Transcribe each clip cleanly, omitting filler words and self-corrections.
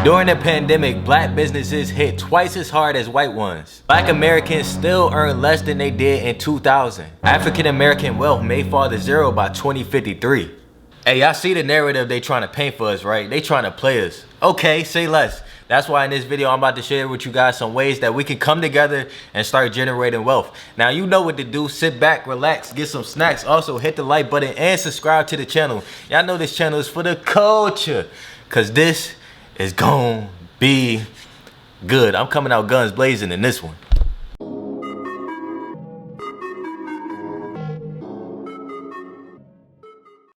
During the pandemic, black businesses hit twice as hard as white ones. Black Americans still earn less than they did in 2000. African American wealth may fall to zero by 2053. Hey, y'all see the narrative they trying to paint for us, right? They trying to play us. Okay, say less. That's why in this video, I'm about to share with you guys some ways that we can come together and start generating wealth. Now, you know what to do. Sit back, relax, get some snacks. Also, hit the like button and subscribe to the channel. Y'all know this channel is for the culture, because this is gonna be good. I'm coming out guns blazing in this one.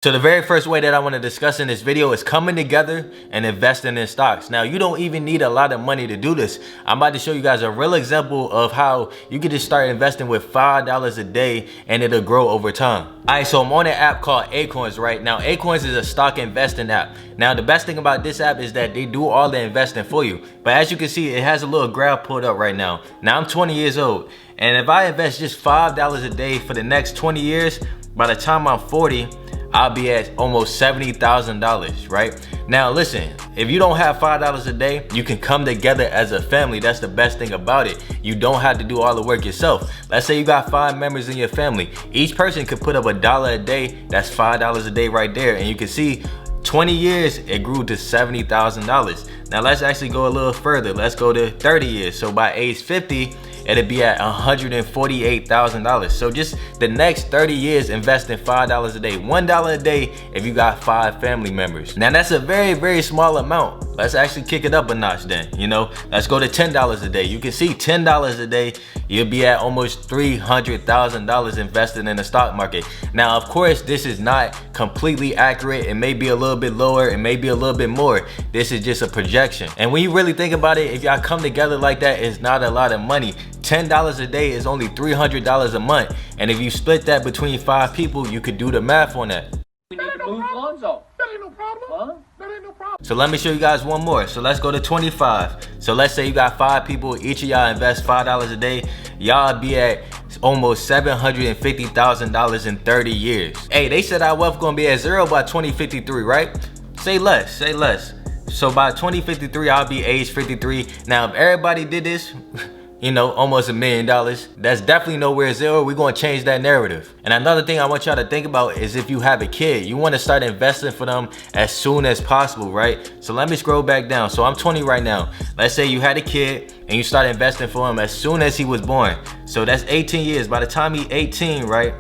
So the very first way that I want to discuss in this video is coming together and investing in stocks. Now, you don't even need a lot of money to do this. I'm about to show you guys a real example of how you can just start investing with $5 a day and it'll grow over time. All right, so I'm on an app called Acorns right now. Acorns is a stock investing app. Now, the best thing about this app is that they do all the investing for you. But as you can see, it has a little graph pulled up right now. Now, I'm 20 years old. And if I invest just $5 a day for the next 20 years, by the time I'm 40, I'll be at almost $70,000, right? Now listen, if you don't have $5 a day, you can come together as a family. That's the best thing about it. You don't have to do all the work yourself. Let's say you got 5 members in your family. Each person could put up $1 a day. That's $5 a day right there. And you can see 20 years, it grew to $70,000. Now let's actually go a little further. Let's go to 30 years. So by age 50, it'll be at $148,000. So just the next 30 years investing $5 a day, $1 a day if you got 5 family members. Now that's a very, very small amount. Let's actually kick it up a notch then, you know. Let's go to $10 a day. You can see $10 a day, you'll be at almost $300,000 invested in the stock market. Now, of course, this is not completely accurate. It may be a little bit lower, it may be a little bit more. This is just a projection. And when you really think about it, if y'all come together like that, it's not a lot of money. $10 a day is only $300 a month. And if you split that between 5 people, you could do the math on that. We need to move Lonzo. That ain't no problem. Huh? That ain't no problem. So let me show you guys one more. So let's go to 25. So let's say you got 5 people, each of y'all invest $5 a day. Y'all be at almost $750,000 in 30 years. Hey, they said our wealth gonna be at zero by 2053, right? Say less, say less. So by 2053, I'll be age 53. Now, if everybody did this, you know, almost $1 million, that's definitely nowhere zero. We're gonna change that narrative. And another thing I want y'all to think about is if you have a kid, you wanna start investing for them as soon as possible, right? So let me scroll back down. So I'm 20 right now. Let's say you had a kid and you start investing for him as soon as he was born. So that's 18 years. By the time he's 18, right,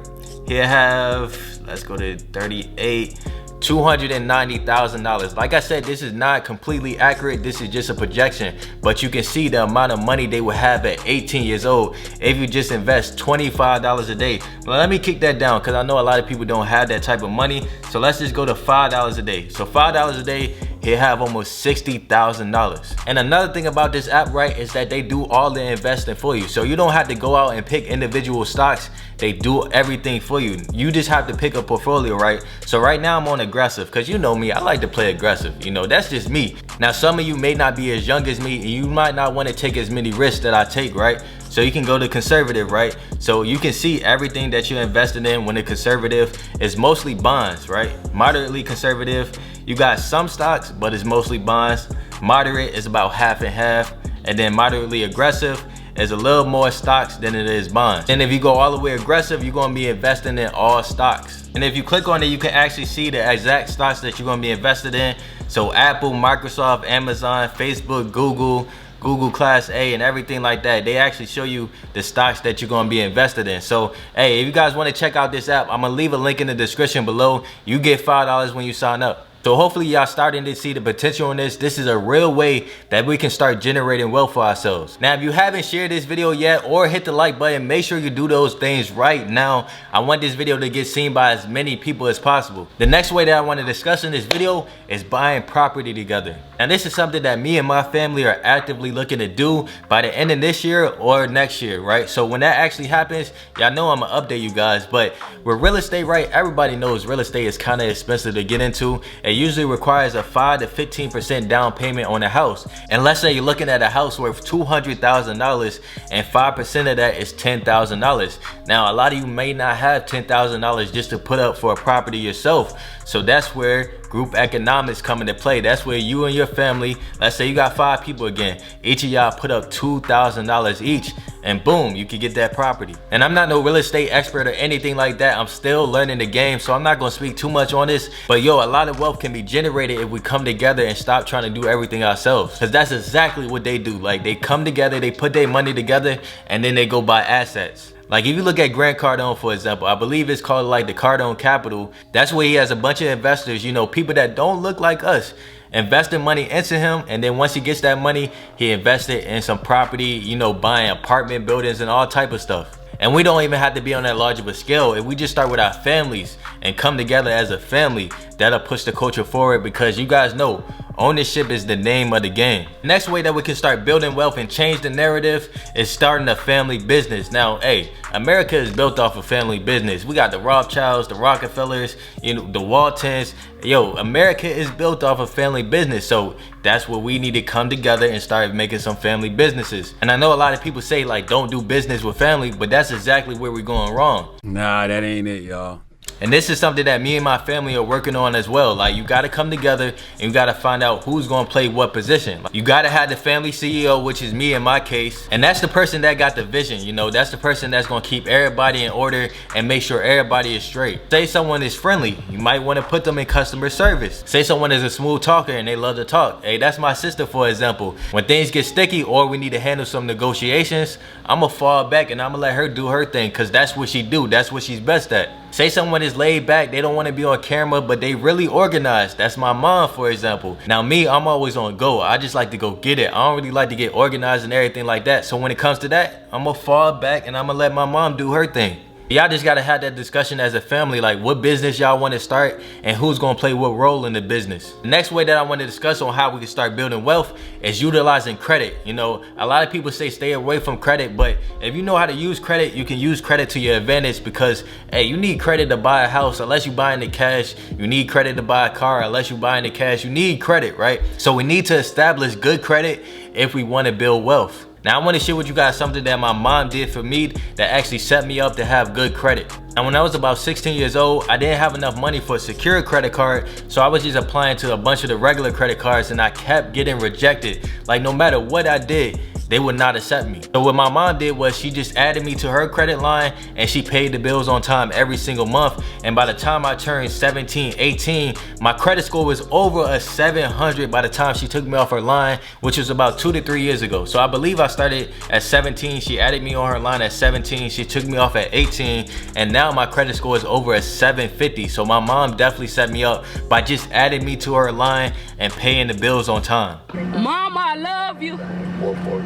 he'll have, let's go to 38, $290,000. Like I said, this is not completely accurate. This is just a projection, but you can see the amount of money they would have at 18 years old if you just invest $25 a day. Well, let me kick that down because I know a lot of people don't have that type of money. So let's just go to $5 a day. So $5 a day, he'll have almost $60,000. And another thing about this app, right, is that they do all the investing for you. So you don't have to go out and pick individual stocks. They do everything for you. You just have to pick a portfolio, right? So right now I'm on aggressive because you know me, I like to play aggressive. You know, that's just me. Now, some of you may not be as young as me and you might not want to take as many risks that I take, right? So you can go to conservative, right? So you can see everything that you're invested in when the conservative is mostly bonds, right? Moderately conservative, you got some stocks, but it's mostly bonds. Moderate is about half and half. And then moderately aggressive is a little more stocks than it is bonds. And if you go all the way aggressive, you're gonna be investing in all stocks. And if you click on it, you can actually see the exact stocks that you're gonna be invested in. So Apple, Microsoft, Amazon, Facebook, Google Class A and everything like that. They actually show you the stocks that you're gonna be invested in. So, hey, if you guys wanna check out this app, I'm gonna leave a link in the description below. You get $5 when you sign up. So hopefully y'all starting to see the potential in this. This is a real way that we can start generating wealth for ourselves. Now, if you haven't shared this video yet or hit the like button, make sure you do those things right now. I want this video to get seen by as many people as possible. The next way that I want to discuss in this video is buying property together. And this is something that me and my family are actively looking to do by the end of this year or next year, right? So when that actually happens, y'all know I'm gonna update you guys. But with real estate, right, everybody knows real estate is kind of expensive to get into. It usually requires a 5 to 15% down payment on a house. And let's say you're looking at a house worth $200,000 and 5% of that is $10,000. Now, a lot of you may not have $10,000 just to put up for a property yourself. So that's where group economics come into play. That's where you and your family, let's say you got 5 people again, each of y'all put up $2,000 each, and boom, you can get that property. And I'm not no real estate expert or anything like that. I'm still learning the game, so I'm not gonna speak too much on this. But yo, a lot of wealth can be generated if we come together and stop trying to do everything ourselves. Cause that's exactly what they do. Like, they come together, they put their money together, and then they go buy assets. Like, if you look at Grant Cardone, for example, I believe it's called like the Cardone Capital. That's where he has a bunch of investors, you know, people that don't look like us, investing money into him, and then once he gets that money, he invested in some property, you know, buying apartment buildings and all type of stuff. And we don't even have to be on that large of a scale. If we just start with our families and come together as a family, that'll push the culture forward, because you guys know ownership is the name of the game. Next way that we can start building wealth and change the narrative is starting a family business. Now, hey, America is built off of family business. We got the Rothschilds, the Rockefellers, you know, the Waltons. Yo, America is built off of family business. So that's where we need to come together and start making some family businesses. And I know a lot of people say like, don't do business with family, but that's exactly where we're going wrong. Nah, that ain't it, y'all. And this is something that me and my family are working on as well. Like, you gotta come together and you gotta find out who's gonna play what position. You gotta have the family CEO, which is me in my case. And that's the person that got the vision, you know, that's the person that's gonna keep everybody in order and make sure everybody is straight. Say someone is friendly, you might wanna put them in customer service. Say someone is a smooth talker and they love to talk. Hey, that's my sister, for example. When things get sticky or we need to handle some negotiations, I'ma fall back and I'ma let her do her thing, cause that's what she do, that's what she's best at. Say someone is laid back, they don't want to be on camera, but they really organized. That's my mom, for example. Now me, I'm always on go. I just like to go get it. I don't really like to get organized and everything like that. So when it comes to that, I'm gonna fall back and I'm gonna let my mom do her thing. Y'all just gotta have that discussion as a family, like what business y'all want to start and who's gonna play what role in the business. The next way that I want to discuss on how we can start building wealth is utilizing credit. You know, a lot of people say stay away from credit, but if you know how to use credit, you can use credit to your advantage, because hey, you need credit to buy a house unless you buy in the cash. You need credit to buy a car unless you buy in the cash. You need credit, right? So we need to establish good credit if we want to build wealth. Now I want to share with you guys something that my mom did for me that actually set me up to have good credit. Now when I was about 16 years old, I didn't have enough money for a secure credit card, so I was just applying to a bunch of the regular credit cards and I kept getting rejected. Like, no matter what I did, they would not accept me. So what my mom did was she just added me to her credit line and she paid the bills on time every single month. And by the time I turned 17, 18, my credit score was over a 700 by the time she took me off her line, which was about 2 to 3 years ago. So I believe I started at 17, she added me on her line at 17, she took me off at 18, and now my credit score is over a 750. So my mom definitely set me up by just adding me to her line and paying the bills on time. Mama, I love you.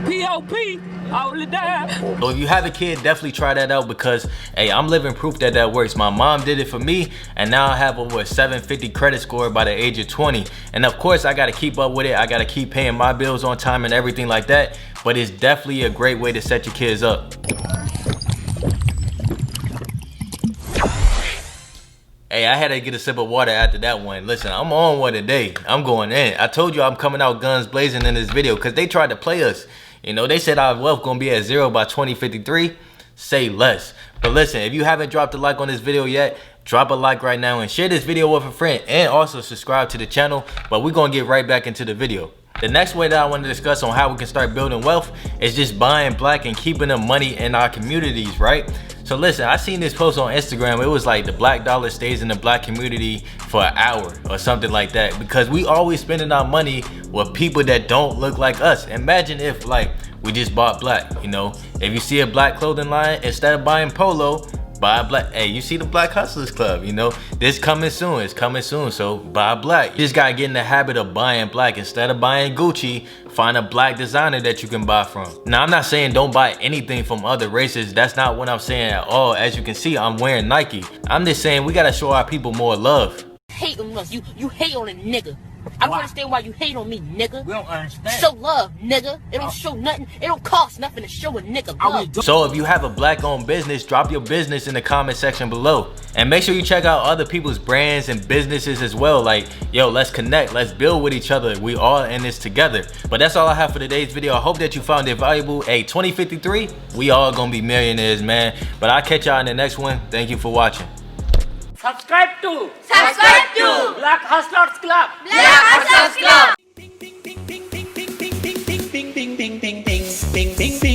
P.O.P. all the time. So if you have a kid, definitely try that out, because hey, I'm living proof that that works. My mom did it for me, and now I have over a 750 credit score by the age of 20. And of course, I gotta keep up with it. I gotta keep paying my bills on time and everything like that. But it's definitely a great way to set your kids up. Hey, I had to get a sip of water after that one. Listen, I'm on one today. I'm going in. I told you I'm coming out guns blazing in this video because they tried to play us. You know, they said our wealth gonna be at 0 by 2053. Say less. But listen, if you haven't dropped a like on this video yet, drop a like right now and share this video with a friend, and also subscribe to the channel. But we're gonna get right back into the video. The next way that I want to discuss on how we can start building wealth is just buying black and keeping the money in our communities, right? So listen, I seen this post on Instagram. It was like the black dollar stays in the black community for an hour or something like that, because we always spending our money with people that don't look like us. Imagine if like we just bought black, you know, if you see a black clothing line, instead of buying polo, buy black. Hey, you see the Black Hustlers Club, you know, this coming soon. It's coming soon, so buy black. You just gotta get in the habit of buying black. Instead of buying Gucci, find a black designer that you can buy from. Now, I'm not saying don't buy anything from other races. That's not what I'm saying at all. As you can see, I'm wearing Nike. I'm just saying we gotta show our people more love. Hate on us. You hate on a nigga. I don't understand why you hate on me, nigga. We don't understand. Show love, nigga. It don't show nothing. It don't cost nothing to show a nigga love. So if you have a black owned business, drop your business in the comment section below. And make sure you check out other people's brands and businesses as well. Like, yo, let's connect. Let's build with each other. We all in this together. But that's all I have for today's video. I hope that you found it valuable. Hey, 2053, we all gonna be millionaires, man. But I'll catch y'all in the next one. Thank you for watching. Subscribe to Black Hustlers Club. Ding ding ding ding ding ding ding ding ding ding ding ding ding ding ding ding